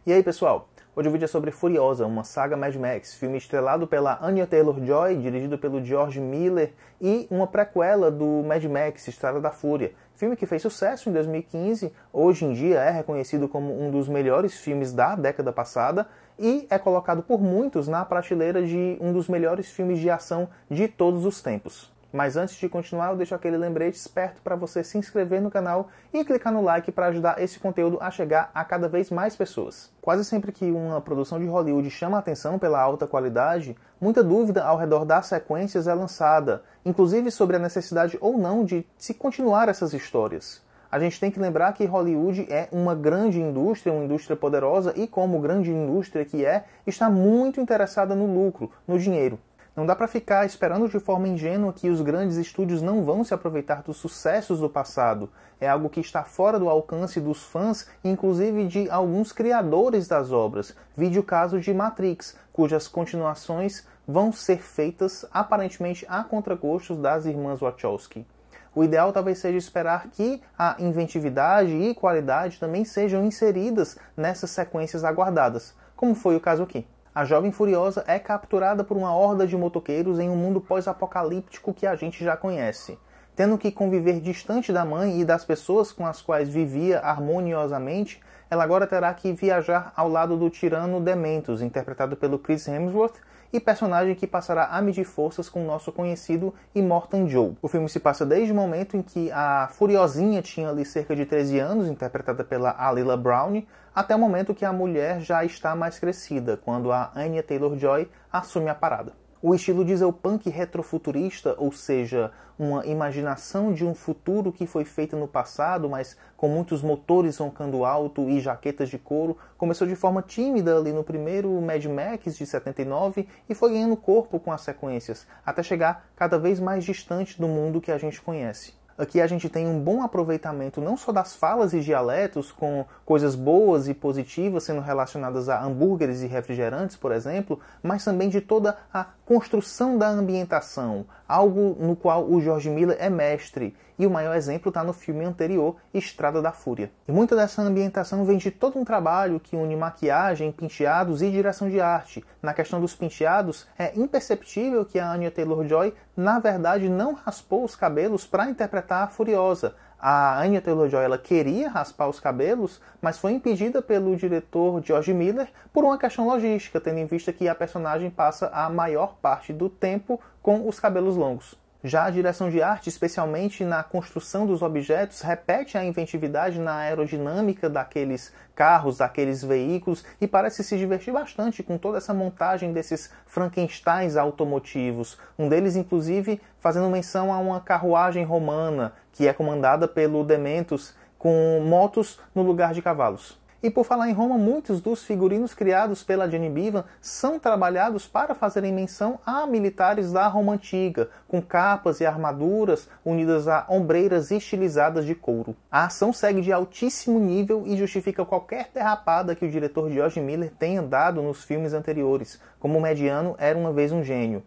E aí pessoal, hoje o vídeo é sobre Furiosa, uma saga Mad Max, filme estrelado pela Anya Taylor-Joy, dirigido pelo George Miller e uma prequela do Mad Max, Estrada da Fúria. Filme que fez sucesso em 2015, hoje em dia é reconhecido como um dos melhores filmes da década passada e é colocado por muitos na prateleira de um dos melhores filmes de ação de todos os tempos. Mas antes de continuar, eu deixo aquele lembrete esperto para você se inscrever no canal e clicar no like para ajudar esse conteúdo a chegar a cada vez mais pessoas. Quase sempre que uma produção de Hollywood chama a atenção pela alta qualidade, muita dúvida ao redor das sequências é lançada, inclusive sobre a necessidade ou não de se continuar essas histórias. A gente tem que lembrar que Hollywood é uma grande indústria, uma indústria poderosa e, como grande indústria que é, está muito interessada no lucro, no dinheiro. Não dá para ficar esperando de forma ingênua que os grandes estúdios não vão se aproveitar dos sucessos do passado. É algo que está fora do alcance dos fãs, inclusive de alguns criadores das obras. Vide o caso de Matrix, cujas continuações vão ser feitas aparentemente a contragostos das irmãs Wachowski. O ideal talvez seja esperar que a inventividade e qualidade também sejam inseridas nessas sequências aguardadas, como foi o caso aqui. A jovem Furiosa é capturada por uma horda de motoqueiros em um mundo pós-apocalíptico que a gente já conhece. Tendo que conviver distante da mãe e das pessoas com as quais vivia harmoniosamente, ela agora terá que viajar ao lado do tirano Dementus, interpretado pelo Chris Hemsworth, e personagem que passará a medir forças com o nosso conhecido Immortan Joe. O filme se passa desde o momento em que a Furiosinha tinha ali cerca de 13 anos, interpretada pela Alila Brown, até o momento que a mulher já está mais crescida, quando a Anya Taylor-Joy assume a parada. O estilo dieselpunk retrofuturista, ou seja, uma imaginação de um futuro que foi feito no passado, mas com muitos motores roncando alto e jaquetas de couro, começou de forma tímida ali no primeiro Mad Max de 79 e foi ganhando corpo com as sequências, até chegar cada vez mais distante do mundo que a gente conhece. Aqui a gente tem um bom aproveitamento não só das falas e dialetos, com coisas boas e positivas sendo relacionadas a hambúrgueres e refrigerantes, por exemplo, mas também de toda a construção da ambientação, algo no qual o George Miller é mestre, e o maior exemplo está no filme anterior, Estrada da Fúria. E muita dessa ambientação vem de todo um trabalho que une maquiagem, penteados e direção de arte. Na questão dos penteados, é imperceptível que a Anya Taylor-Joy, na verdade, não raspou os cabelos para interpretar a Furiosa. A Anya Taylor-Joy ela queria raspar os cabelos, mas foi impedida pelo diretor George Miller por uma questão logística, tendo em vista que a personagem passa a maior parte do tempo com os cabelos longos. Já a direção de arte, especialmente na construção dos objetos, repete a inventividade na aerodinâmica daqueles carros, daqueles veículos, e parece se divertir bastante com toda essa montagem desses Frankensteins automotivos. Um deles, inclusive, fazendo menção a uma carruagem romana, que é comandada pelo Dementus, com motos no lugar de cavalos. E por falar em Roma, muitos dos figurinos criados pela Jenny Beavan são trabalhados para fazerem menção a militares da Roma Antiga, com capas e armaduras unidas a ombreiras estilizadas de couro. A ação segue de altíssimo nível e justifica qualquer derrapada que o diretor George Miller tenha dado nos filmes anteriores, como o Mediano era uma vez um gênio.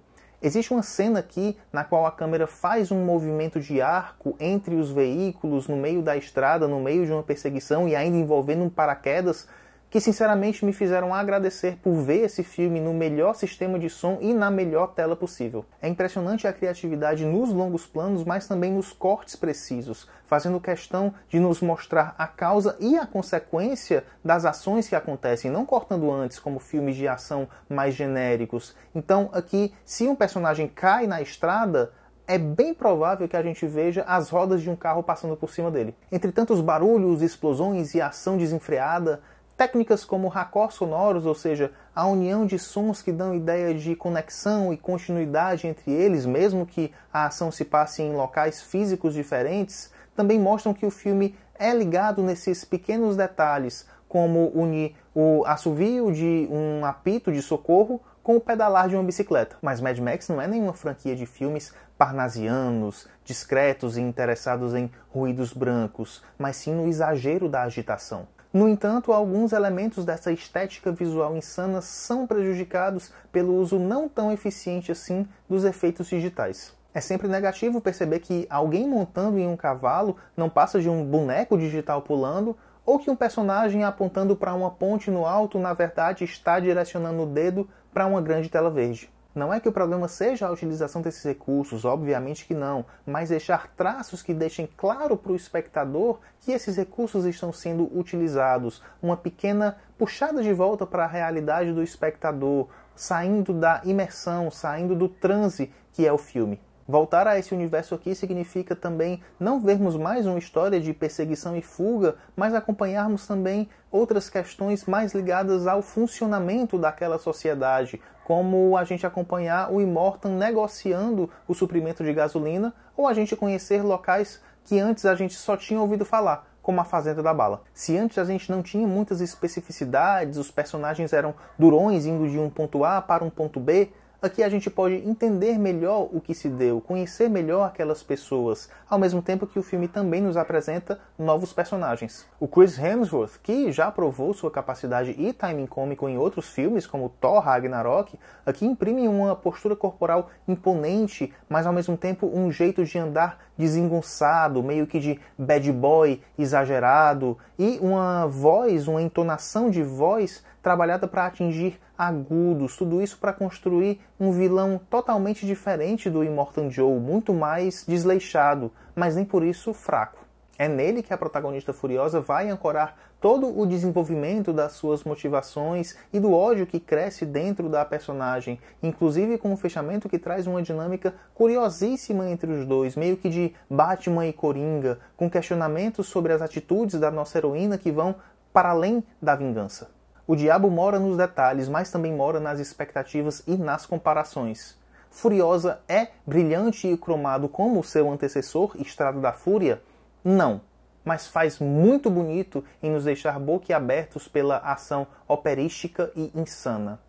Existe uma cena aqui na qual a câmera faz um movimento de arco entre os veículos, no meio da estrada, no meio de uma perseguição e ainda envolvendo um paraquedas, que sinceramente me fizeram agradecer por ver esse filme no melhor sistema de som e na melhor tela possível. É impressionante a criatividade nos longos planos, mas também nos cortes precisos, fazendo questão de nos mostrar a causa e a consequência das ações que acontecem, não cortando antes, como filmes de ação mais genéricos. Então aqui, se um personagem cai na estrada, é bem provável que a gente veja as rodas de um carro passando por cima dele. Entre tantos barulhos, explosões e ação desenfreada, técnicas como raccords sonoros, ou seja, a união de sons que dão ideia de conexão e continuidade entre eles, mesmo que a ação se passe em locais físicos diferentes, também mostram que o filme é ligado nesses pequenos detalhes, como unir o assovio de um apito de socorro com o pedalar de uma bicicleta. Mas Mad Max não é nenhuma franquia de filmes parnasianos, discretos e interessados em ruídos brancos, mas sim no exagero da agitação. No entanto, alguns elementos dessa estética visual insana são prejudicados pelo uso não tão eficiente assim dos efeitos digitais. É sempre negativo perceber que alguém montando em um cavalo não passa de um boneco digital pulando, ou que um personagem apontando para uma ponte no alto, na verdade, está direcionando o dedo para uma grande tela verde. Não é que o problema seja a utilização desses recursos, obviamente que não, mas deixar traços que deixem claro para o espectador que esses recursos estão sendo utilizados, uma pequena puxada de volta para a realidade do espectador, saindo da imersão, saindo do transe que é o filme. Voltar a esse universo aqui significa também não vermos mais uma história de perseguição e fuga, mas acompanharmos também outras questões mais ligadas ao funcionamento daquela sociedade, como a gente acompanhar o Immortan negociando o suprimento de gasolina, ou a gente conhecer locais que antes a gente só tinha ouvido falar, como a Fazenda da Bala. Se antes a gente não tinha muitas especificidades, os personagens eram durões indo de um ponto A para um ponto B, aqui a gente pode entender melhor o que se deu, conhecer melhor aquelas pessoas, ao mesmo tempo que o filme também nos apresenta novos personagens. O Chris Hemsworth, que já provou sua capacidade e timing cômico em outros filmes, como Thor Ragnarok, aqui imprime uma postura corporal imponente, mas ao mesmo tempo um jeito de andar desengonçado, meio que de bad boy exagerado, e uma voz, uma entonação de voz trabalhada para atingir agudos, tudo isso para construir um vilão totalmente diferente do Immortan Joe, muito mais desleixado, mas nem por isso fraco. É nele que a protagonista furiosa vai ancorar todo o desenvolvimento das suas motivações e do ódio que cresce dentro da personagem, inclusive com um fechamento que traz uma dinâmica curiosíssima entre os dois, meio que de Batman e Coringa, com questionamentos sobre as atitudes da nossa heroína que vão para além da vingança. O diabo mora nos detalhes, mas também mora nas expectativas e nas comparações. Furiosa é brilhante e cromado como o seu antecessor, Estrada da Fúria? Não, mas faz muito bonito em nos deixar boquiabertos pela ação operística e insana.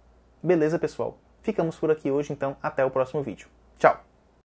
Beleza, pessoal? Ficamos por aqui hoje, então até o próximo vídeo. Tchau!